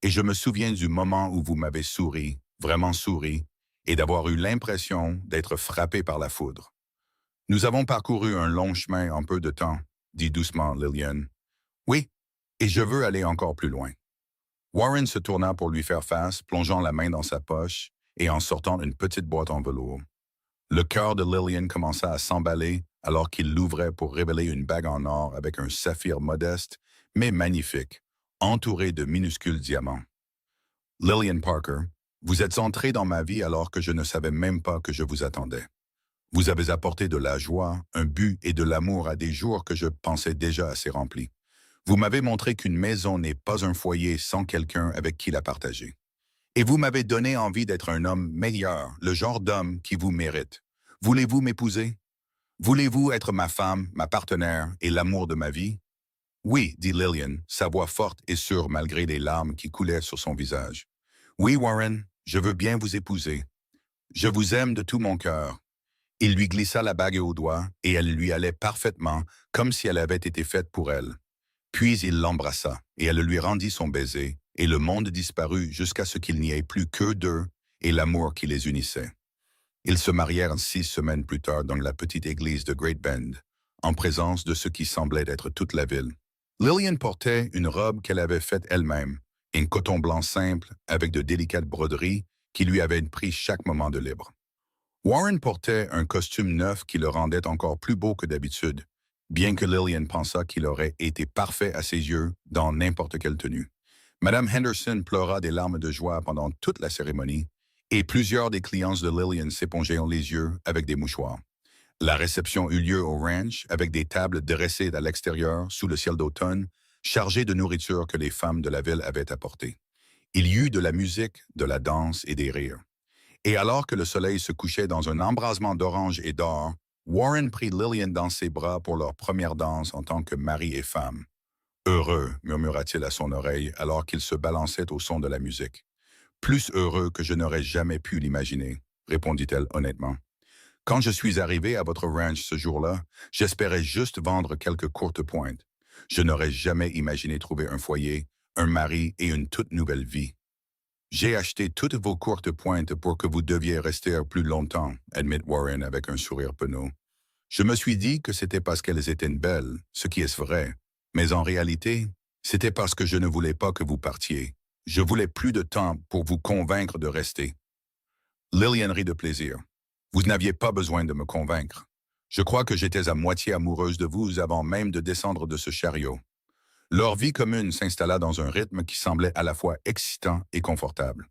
Et je me souviens du moment où vous m'avez souri, vraiment souri, et d'avoir eu l'impression d'être frappé par la foudre. Nous avons parcouru un long chemin en peu de temps, dit doucement Lillian. Oui, et je veux aller encore plus loin. Warren se tourna pour lui faire face, plongeant la main dans sa poche et en sortant une petite boîte en velours. Le cœur de Lillian commença à s'emballer alors qu'il l'ouvrait pour révéler une bague en or avec un saphir modeste, mais magnifique, entouré de minuscules diamants. Lillian Parker, vous êtes entrée dans ma vie alors que je ne savais même pas que je vous attendais. Vous avez apporté de la joie, un but et de l'amour à des jours que je pensais déjà assez remplis. Vous m'avez montré qu'une maison n'est pas un foyer sans quelqu'un avec qui la partager. Et vous m'avez donné envie d'être un homme meilleur, le genre d'homme qui vous mérite. Voulez-vous m'épouser? Voulez-vous être ma femme, ma partenaire et l'amour de ma vie? Oui, dit Lillian, sa voix forte et sûre malgré les larmes qui coulaient sur son visage. Oui, Warren, je veux bien vous épouser. Je vous aime de tout mon cœur. Il lui glissa la bague au doigt et elle lui allait parfaitement, comme si elle avait été faite pour elle. Puis il l'embrassa et elle lui rendit son baiser, et le monde disparut jusqu'à ce qu'il n'y ait plus qu'eux deux et l'amour qui les unissait. Ils se marièrent 6 semaines plus tard dans la petite église de Great Bend, en présence de ce qui semblait être toute la ville. Lillian portait une robe qu'elle avait faite elle-même, un coton blanc simple avec de délicates broderies qui lui avaient pris chaque moment de libre. Warren portait un costume neuf qui le rendait encore plus beau que d'habitude, bien que Lillian pensât qu'il aurait été parfait à ses yeux dans n'importe quelle tenue. Madame Henderson pleura des larmes de joie pendant toute la cérémonie, et plusieurs des clients de Lillian s'épongeaient les yeux avec des mouchoirs. La réception eut lieu au ranch avec des tables dressées à l'extérieur sous le ciel d'automne, chargées de nourriture que les femmes de la ville avaient apportée. Il y eut de la musique, de la danse et des rires. Et alors que le soleil se couchait dans un embrasement d'orange et d'or, Warren prit Lillian dans ses bras pour leur première danse en tant que mari et femme. « Heureux », murmura-t-il à son oreille alors qu'il se balançait au son de la musique. « Plus heureux que je n'aurais jamais pu l'imaginer », répondit-elle honnêtement. « Quand je suis arrivé à votre ranch ce jour-là, j'espérais juste vendre quelques courtes pointes. Je n'aurais jamais imaginé trouver un foyer, un mari et une toute nouvelle vie. J'ai acheté toutes vos courtes pointes pour que vous deviez rester plus longtemps, admit Warren avec un sourire penaud. Je me suis dit que c'était parce qu'elles étaient belles, ce qui est vrai. Mais en réalité, c'était parce que je ne voulais pas que vous partiez. Je voulais plus de temps pour vous convaincre de rester. » Lillian rit de plaisir. « Vous n'aviez pas besoin de me convaincre. Je crois que j'étais à moitié amoureuse de vous avant même de descendre de ce chariot. » Leur vie commune s'installa dans un rythme qui semblait à la fois excitant et confortable.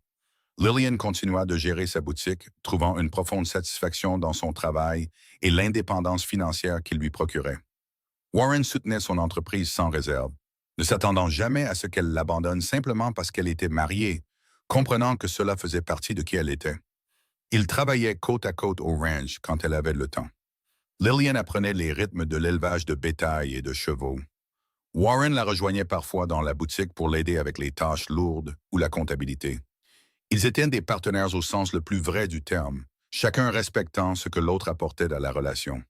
Lillian continua de gérer sa boutique, trouvant une profonde satisfaction dans son travail et l'indépendance financière qu'il lui procurait. Warren soutenait son entreprise sans réserve, ne s'attendant jamais à ce qu'elle l'abandonne simplement parce qu'elle était mariée, comprenant que cela faisait partie de qui elle était. Ils travaillaient côte à côte au ranch quand elle avait le temps. Lillian apprenait les rythmes de l'élevage de bétail et de chevaux. Warren la rejoignait parfois dans la boutique pour l'aider avec les tâches lourdes ou la comptabilité. Ils étaient des partenaires au sens le plus vrai du terme, chacun respectant ce que l'autre apportait à la relation.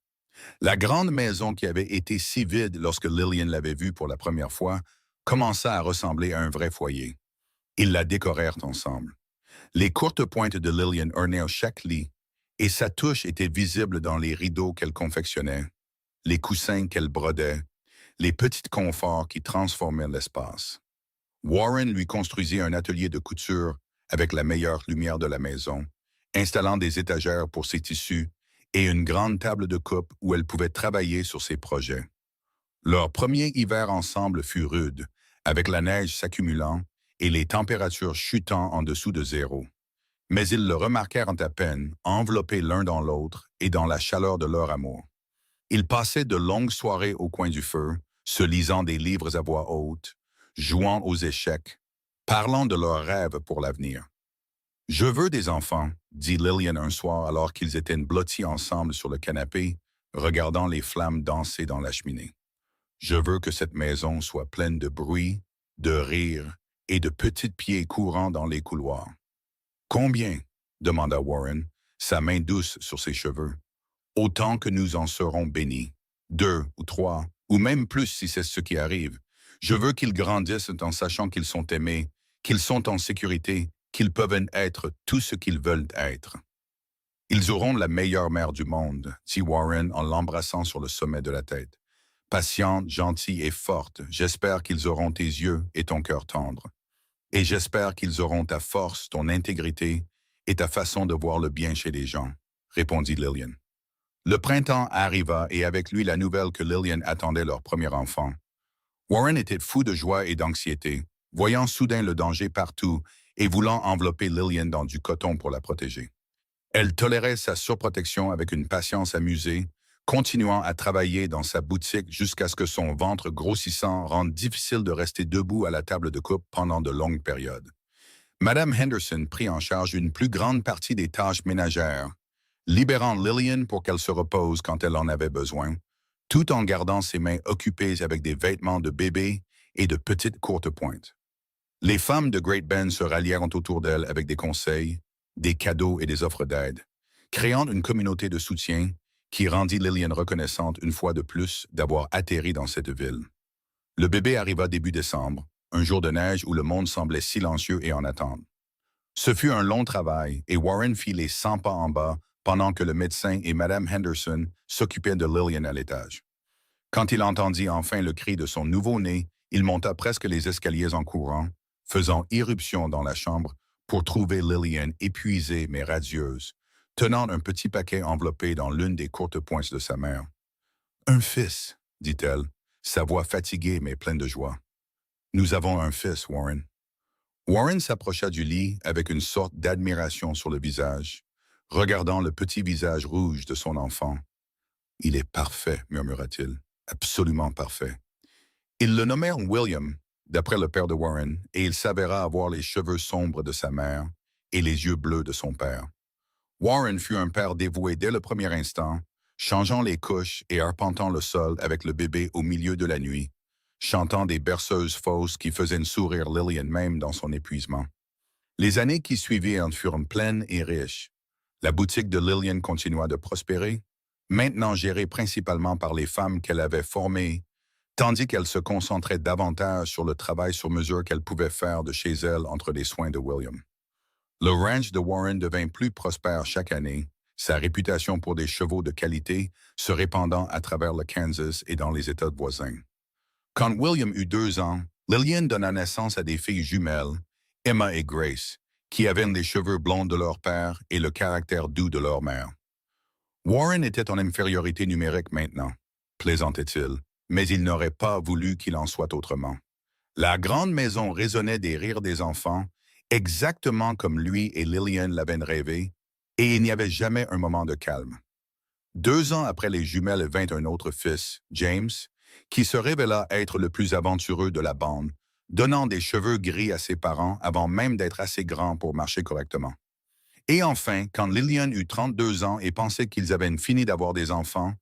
La grande maison qui avait été si vide lorsque Lillian l'avait vue pour la première fois commença à ressembler à un vrai foyer. Ils la décorèrent ensemble. Les courtes pointes de Lillian ornaient chaque lit, et sa touche était visible dans les rideaux qu'elle confectionnait, les coussins qu'elle brodait, les petits conforts qui transformaient l'espace. Warren lui construisit un atelier de couture avec la meilleure lumière de la maison, installant des étagères pour ses tissus et une grande table de coupe où elle pouvait travailler sur ses projets. Leur premier hiver ensemble fut rude, avec la neige s'accumulant et les températures chutant en dessous de zéro. Mais ils le remarquèrent à peine, enveloppés l'un dans l'autre et dans la chaleur de leur amour. Ils passaient de longues soirées au coin du feu, se lisant des livres à voix haute, jouant aux échecs, parlant de leurs rêves pour l'avenir. « Je veux des enfants », dit Lillian un soir alors qu'ils étaient blottis ensemble sur le canapé, regardant les flammes danser dans la cheminée. « Je veux que cette maison soit pleine de bruit, de rire et de petits pieds courant dans les couloirs. Combien? Demanda Warren, sa main douce sur ses cheveux. Autant que nous en serons bénis. 2 ou 3, ou même plus si c'est ce qui arrive. Je veux qu'ils grandissent en sachant qu'ils sont aimés, qu'ils sont en sécurité, qu'ils peuvent être tout ce qu'ils veulent être. Ils auront la meilleure mère du monde, dit Warren en l'embrassant sur le sommet de la tête. Patiente, gentille et forte, j'espère qu'ils auront tes yeux et ton cœur tendre. Et j'espère qu'ils auront ta force, ton intégrité et ta façon de voir le bien chez les gens, répondit Lillian. Le printemps arriva et avec lui la nouvelle que Lillian attendait leur premier enfant. Warren était fou de joie et d'anxiété, voyant soudain le danger partout et voulant envelopper Lillian dans du coton pour la protéger. Elle tolérait sa surprotection avec une patience amusée, continuant à travailler dans sa boutique jusqu'à ce que son ventre grossissant rende difficile de rester debout à la table de coupe pendant de longues périodes. Madame Henderson prit en charge une plus grande partie des tâches ménagères, libérant Lillian pour qu'elle se repose quand elle en avait besoin, tout en gardant ses mains occupées avec des vêtements de bébé et de petites courtes pointes. Les femmes de Great Bend se rallièrent autour d'elle avec des conseils, des cadeaux et des offres d'aide, créant une communauté de soutien qui rendit Lillian reconnaissante une fois de plus d'avoir atterri dans cette ville. Le bébé arriva début décembre, un jour de neige où le monde semblait silencieux et en attente. Ce fut un long travail et Warren fit les 100 pas en bas pendant que le médecin et Madame Henderson s'occupaient de Lillian à l'étage. Quand il entendit enfin le cri de son nouveau-né, il monta presque les escaliers en courant, faisant irruption dans la chambre pour trouver Lillian épuisée mais radieuse, tenant un petit paquet enveloppé dans l'une des courtes pointes de sa mère. « Un fils, dit-elle, sa voix fatiguée mais pleine de joie. « Nous avons un fils, Warren. » Warren s'approcha du lit avec une sorte d'admiration sur le visage, regardant le petit visage rouge de son enfant. « Il est parfait, murmura-t-il, absolument parfait. » Ils le nommèrent William, d'après le père de Warren, et il s'avéra avoir les cheveux sombres de sa mère et les yeux bleus de son père. Warren fut un père dévoué dès le premier instant, changeant les couches et arpentant le sol avec le bébé au milieu de la nuit, chantant des berceuses fausses qui faisaient sourire Lillian même dans son épuisement. Les années qui suivirent furent pleines et riches. La boutique de Lillian continua de prospérer, maintenant gérée principalement par les femmes qu'elle avait formées, tandis qu'elle se concentrait davantage sur le travail sur mesure qu'elle pouvait faire de chez elle entre les soins de William. Le ranch de Warren devint plus prospère chaque année, sa réputation pour des chevaux de qualité se répandant à travers le Kansas et dans les États voisins. Quand William eut 2 ans, Lillian donna naissance à des filles jumelles, Emma et Grace, qui avaient les cheveux blonds de leur père et le caractère doux de leur mère. Warren était en infériorité numérique maintenant, plaisantait-il, mais il n'aurait pas voulu qu'il en soit autrement. La grande maison résonnait des rires des enfants, exactement comme lui et Lillian l'avaient rêvé, et il n'y avait jamais un moment de calme. 2 ans après les jumelles vint un autre fils, James, qui se révéla être le plus aventureux de la bande, donnant des cheveux gris à ses parents avant même d'être assez grand pour marcher correctement. Et enfin, quand Lillian eut 32 ans et pensait qu'ils avaient fini d'avoir des enfants,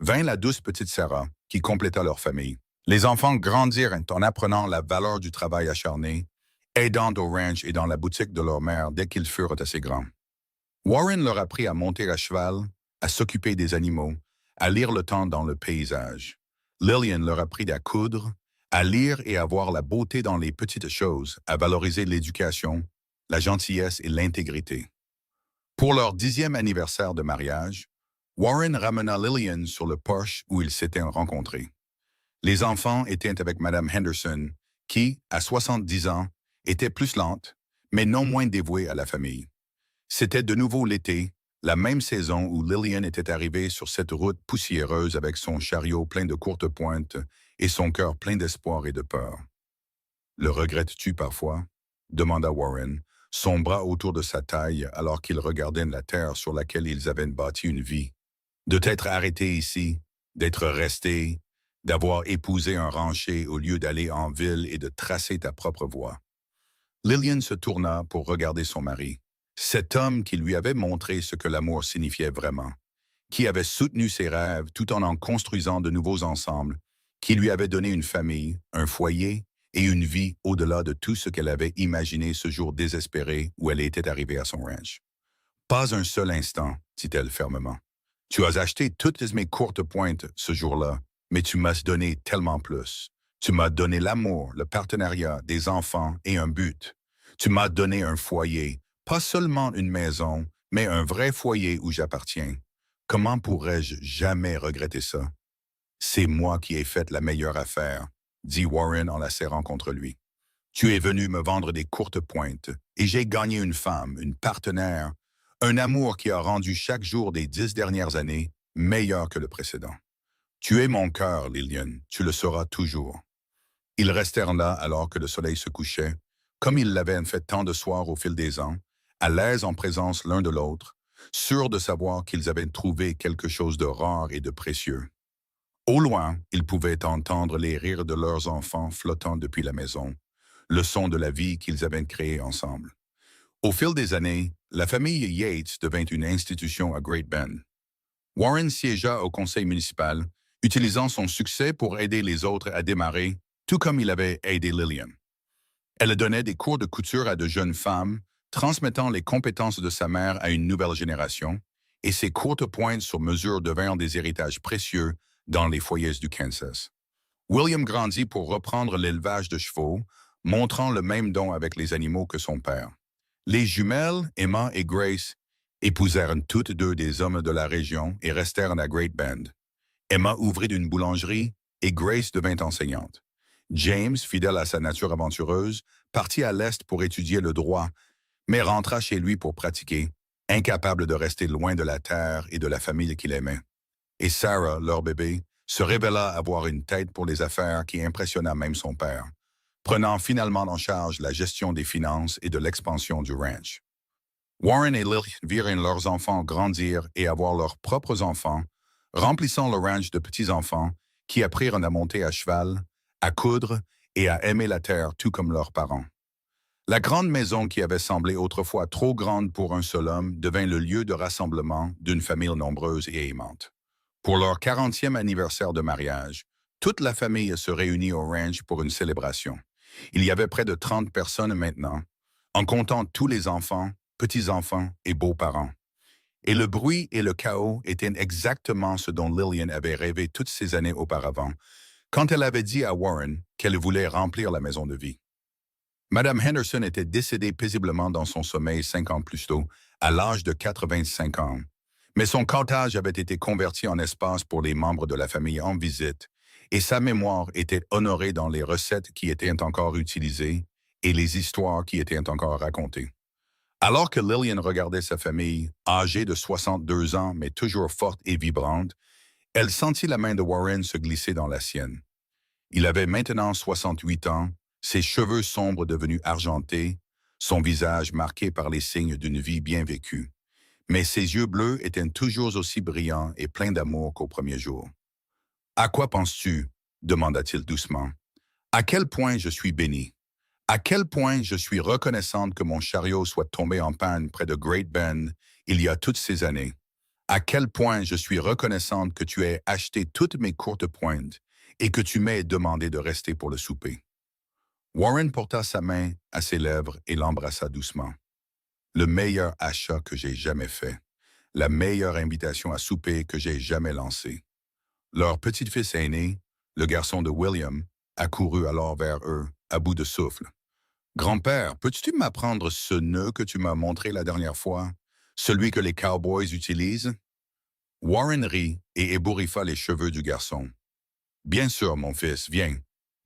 vint la douce petite Sarah, qui compléta leur famille. Les enfants grandirent en apprenant la valeur du travail acharné, aidant au ranch et dans la boutique de leur mère dès qu'ils furent assez grands. Warren leur apprit à monter à cheval, à s'occuper des animaux, à lire le temps dans le paysage. Lillian leur apprit à coudre, à lire et à voir la beauté dans les petites choses, à valoriser l'éducation, la gentillesse et l'intégrité. Pour leur 10e anniversaire de mariage, Warren ramena Lillian sur le porche où ils s'étaient rencontrés. Les enfants étaient avec Madame Henderson, qui, à 70 ans, était plus lente, mais non moins dévouée à la famille. C'était de nouveau l'été, la même saison où Lillian était arrivée sur cette route poussiéreuse avec son chariot plein de courtes pointes et son cœur plein d'espoir et de peur. « Le regrettes-tu parfois ?» demanda Warren, son bras autour de sa taille alors qu'ils regardaient la terre sur laquelle ils avaient bâti une vie. « De t'être arrêté ici, d'être resté, d'avoir épousé un rancher au lieu d'aller en ville et de tracer ta propre voie. » Lillian se tourna pour regarder son mari, cet homme qui lui avait montré ce que l'amour signifiait vraiment, qui avait soutenu ses rêves tout en construisant de nouveaux ensembles, qui lui avait donné une famille, un foyer et une vie au-delà de tout ce qu'elle avait imaginé ce jour désespéré où elle était arrivée à son ranch. Pas un seul instant, dit-elle fermement. Tu as acheté toutes mes courtes pointes ce jour-là, mais tu m'as donné tellement plus. Tu m'as donné l'amour, le partenariat, des enfants et un but. Tu m'as donné un foyer, pas seulement une maison, mais un vrai foyer où j'appartiens. Comment pourrais-je jamais regretter ça? C'est moi qui ai fait la meilleure affaire, dit Warren en la serrant contre lui. Tu es venu me vendre des courtes pointes, et j'ai gagné une femme, une partenaire, un amour qui a rendu chaque jour des 10 dernières années meilleur que le précédent. Tu es mon cœur, Lillian, tu le seras toujours. Ils restèrent là alors que le soleil se couchait, comme ils l'avaient fait tant de soirs au fil des ans, à l'aise en présence l'un de l'autre, sûrs de savoir qu'ils avaient trouvé quelque chose de rare et de précieux. Au loin, ils pouvaient entendre les rires de leurs enfants flottant depuis la maison, le son de la vie qu'ils avaient créée ensemble. Au fil des années, la famille Yates devint une institution à Great Bend. Warren siégea au conseil municipal, utilisant son succès pour aider les autres à démarrer, tout comme il avait aidé Lillian. Elle donnait des cours de couture à de jeunes femmes, transmettant les compétences de sa mère à une nouvelle génération, et ses courtes pointes sur mesure devinrent des héritages précieux dans les foyers du Kansas. William grandit pour reprendre l'élevage de chevaux, montrant le même don avec les animaux que son père. Les jumelles, Emma et Grace, épousèrent toutes deux des hommes de la région et restèrent à Great Bend. Emma ouvrit une boulangerie et Grace devint enseignante. James, fidèle à sa nature aventureuse, partit à l'Est pour étudier le droit, mais rentra chez lui pour pratiquer, incapable de rester loin de la terre et de la famille qu'il aimait. Et Sarah, leur bébé, se révéla avoir une tête pour les affaires qui impressionna même son père, prenant finalement en charge la gestion des finances et de l'expansion du ranch. Warren et Lillian virent leurs enfants grandir et avoir leurs propres enfants, remplissant le ranch de petits-enfants qui apprirent à monter à cheval, à coudre et à aimer la terre tout comme leurs parents. La grande maison qui avait semblé autrefois trop grande pour un seul homme devint le lieu de rassemblement d'une famille nombreuse et aimante. Pour leur 40e anniversaire de mariage, toute la famille se réunit au ranch pour une célébration. Il y avait près de 30 personnes maintenant, en comptant tous les enfants, petits-enfants et beaux-parents. Et le bruit et le chaos étaient exactement ce dont Lillian avait rêvé toutes ces années auparavant, quand elle avait dit à Warren qu'elle voulait remplir la maison de vie. Madame Henderson était décédée paisiblement dans son sommeil 5 ans plus tôt, à l'âge de 85 ans. Mais son cottage avait été converti en espace pour les membres de la famille en visite, et sa mémoire était honorée dans les recettes qui étaient encore utilisées et les histoires qui étaient encore racontées. Alors que Lillian regardait sa famille, âgée de 62 ans mais toujours forte et vibrante, elle sentit la main de Warren se glisser dans la sienne. Il avait maintenant 68 ans, ses cheveux sombres devenus argentés, son visage marqué par les signes d'une vie bien vécue. Mais ses yeux bleus étaient toujours aussi brillants et pleins d'amour qu'au premier jour. « À quoi penses-tu » demanda-t-il doucement. « À quel point je suis béni. À quel point je suis reconnaissante que mon chariot soit tombé en panne près de Great Bend il y a toutes ces années. À quel point je suis reconnaissante que tu aies acheté toutes mes courtes pointes et que tu m'aies demandé de rester pour le souper. » Warren porta sa main à ses lèvres et l'embrassa doucement. Le meilleur achat que j'ai jamais fait. La meilleure invitation à souper que j'ai jamais lancée. Leur petit-fils aîné, le garçon de William, accourut alors vers eux, à bout de souffle. « Grand-père, peux-tu m'apprendre ce nœud que tu m'as montré la dernière fois, celui que les cowboys utilisent? » Warren rit et ébouriffa les cheveux du garçon. « Bien sûr, mon fils, viens.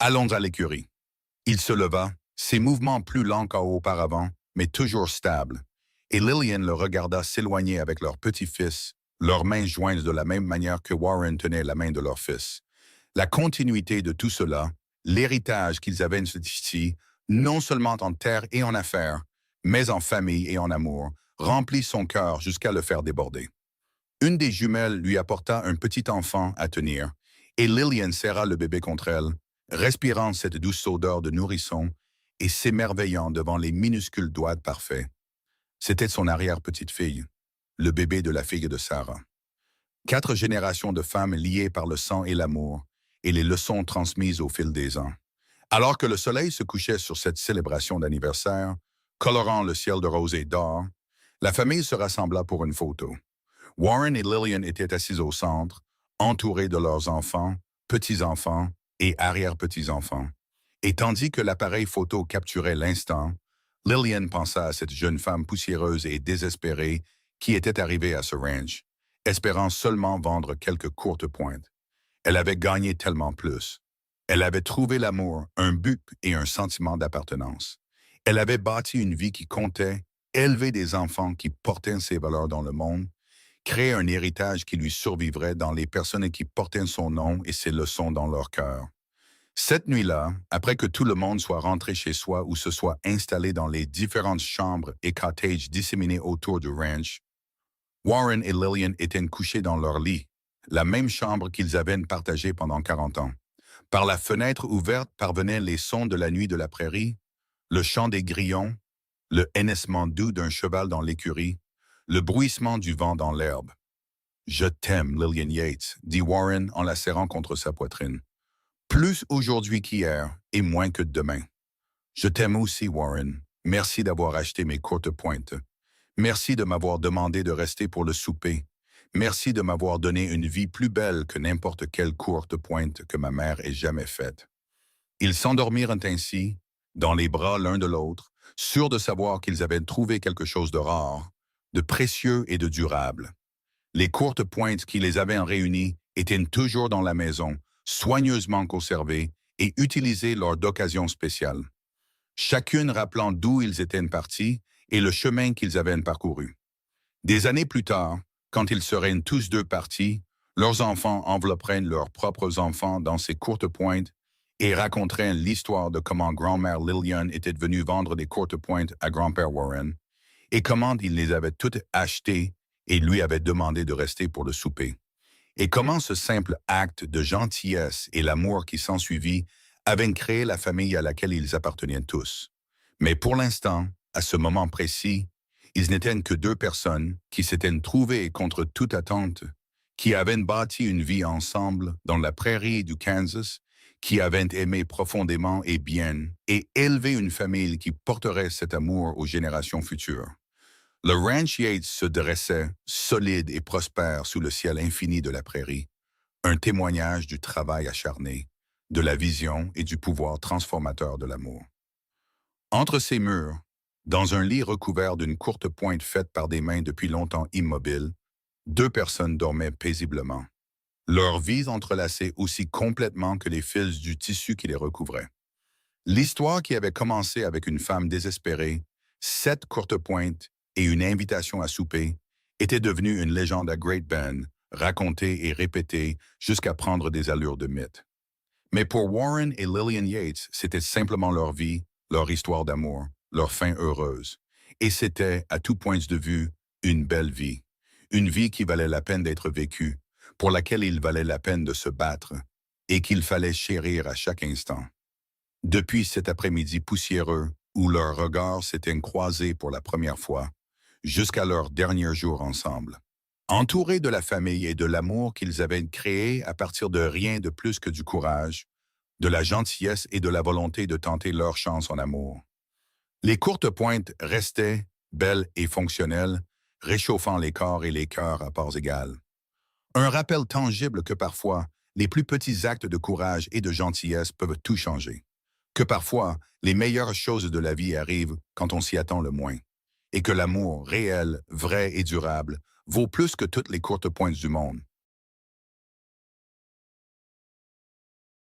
Allons à l'écurie. » Il se leva, ses mouvements plus lents qu'auparavant, mais toujours stables, et Lillian le regarda s'éloigner avec leur petit-fils, leurs mains jointes de la même manière que Warren tenait la main de leur fils. La continuité de tout cela, l'héritage qu'ils avaient ici, non seulement en terre et en affaires, mais en famille et en amour, remplit son cœur jusqu'à le faire déborder. Une des jumelles lui apporta un petit enfant à tenir, et Lillian serra le bébé contre elle, respirant cette douce odeur de nourrisson et s'émerveillant devant les minuscules doigts parfaits. C'était son arrière-petite-fille, le bébé de la fille de Sarah. 4 générations de femmes liées par le sang et l'amour, et les leçons transmises au fil des ans. Alors que le soleil se couchait sur cette célébration d'anniversaire, colorant le ciel de rose et d'or, la famille se rassembla pour une photo. Warren et Lillian étaient assis au centre, entourés de leurs enfants, petits-enfants et arrière-petits-enfants. Et tandis que l'appareil photo capturait l'instant, Lillian pensa à cette jeune femme poussiéreuse et désespérée qui était arrivée à ce ranch, espérant seulement vendre quelques courtes pointes. Elle avait gagné tellement plus. Elle avait trouvé l'amour, un but et un sentiment d'appartenance. Elle avait bâti une vie qui comptait, élevé des enfants qui portaient ses valeurs dans le monde, créé un héritage qui lui survivrait dans les personnes qui portaient son nom et ses leçons dans leur cœur. Cette nuit-là, après que tout le monde soit rentré chez soi ou se soit installé dans les différentes chambres et cottages disséminés autour du ranch, Warren et Lillian étaient couchés dans leur lit, la même chambre qu'ils avaient partagée pendant 40 ans. Par la fenêtre ouverte parvenaient les sons de la nuit de la prairie, le chant des grillons, le hennissement doux d'un cheval dans l'écurie, le bruissement du vent dans l'herbe. « Je t'aime, Lillian Yates », dit Warren en la serrant contre sa poitrine. « Plus aujourd'hui qu'hier et moins que demain. Je t'aime aussi, Warren. Merci d'avoir acheté mes courtes pointes. Merci de m'avoir demandé de rester pour le souper. Merci de m'avoir donné une vie plus belle que n'importe quelle courte pointe que ma mère ait jamais faite. » Ils s'endormirent ainsi, dans les bras l'un de l'autre, sûrs de savoir qu'ils avaient trouvé quelque chose de rare, de précieux et de durable. Les courtes pointes qui les avaient réunis étaient toujours dans la maison, soigneusement conservées et utilisées lors d'occasions spéciales. Chacune rappelant d'où ils étaient partis et le chemin qu'ils avaient parcouru. Des années plus tard, quand ils seraient tous deux partis, leurs enfants envelopperaient leurs propres enfants dans ces courtes pointes et raconteraient l'histoire de comment grand-mère Lillian était venue vendre des courtes pointes à grand-père Warren et comment il les avait toutes achetées et lui avait demandé de rester pour le souper. Et comment ce simple acte de gentillesse et l'amour qui s'ensuivit avaient créé la famille à laquelle ils appartenaient tous. Mais pour l'instant, à ce moment précis, ils n'étaient que deux personnes qui s'étaient trouvées contre toute attente, qui avaient bâti une vie ensemble dans la prairie du Kansas, qui avaient aimé profondément et bien, et élevé une famille qui porterait cet amour aux générations futures. Le ranch Yates se dressait, solide et prospère sous le ciel infini de la prairie, un témoignage du travail acharné, de la vision et du pouvoir transformateur de l'amour. Entre ces murs, dans un lit recouvert d'une courte pointe faite par des mains depuis longtemps immobiles, deux personnes dormaient paisiblement, leurs vies entrelacées aussi complètement que les fils du tissu qui les recouvrait. L'histoire qui avait commencé avec une femme désespérée, 7 courtes pointes et une invitation à souper, était devenue une légende à Great Bend, racontée et répétée jusqu'à prendre des allures de mythe. Mais pour Warren et Lillian Yates, c'était simplement leur vie, leur histoire d'amour, leur fin heureuse. Et c'était, à tout point de vue, une belle vie. Une vie qui valait la peine d'être vécue, pour laquelle il valait la peine de se battre, et qu'il fallait chérir à chaque instant. Depuis cet après-midi poussiéreux, où leurs regards s'étaient croisés pour la première fois, jusqu'à leur dernier jour ensemble. Entourés de la famille et de l'amour qu'ils avaient créé à partir de rien de plus que du courage, de la gentillesse et de la volonté de tenter leur chance en amour. Les courtes pointes restaient, belles et fonctionnelles, réchauffant les corps et les cœurs à parts égales. Un rappel tangible que parfois, les plus petits actes de courage et de gentillesse peuvent tout changer. Que parfois, les meilleures choses de la vie arrivent quand on s'y attend le moins. Et que l'amour réel, vrai et durable vaut plus que toutes les courtes pointes du monde.